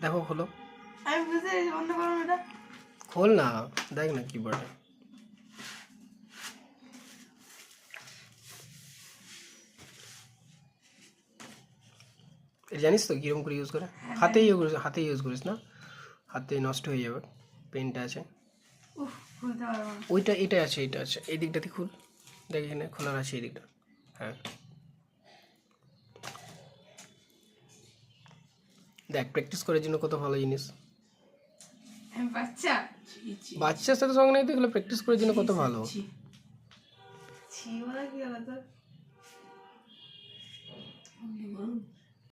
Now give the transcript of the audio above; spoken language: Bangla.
দেখো খোলো, আমি বুঝে গেছি বন্ধ করো এটা। খোল না, দেখ না কিবোর্ডে। জানিস তো কিরকম করে ইউজ করে? হাতে ইউজ করিস না, হাতে নষ্ট হয়ে যাবে। পেনটা আছে উফ, খুলতে পারবো না। ওইটা, এটা আছে এই দিকটাতে খুল, দেখ এখানে খোলার আছে এই দিকটা। হ্যাঁ দেখ, প্র্যাকটিস করার জন্য কত ভালো জিনিস। আমি বাচ্চা। বাচ্চার সাথে সঙ্গে নেই, দেখলে প্র্যাকটিস করার জন্য কত ভালো। ছি বলা কি হলো তোর?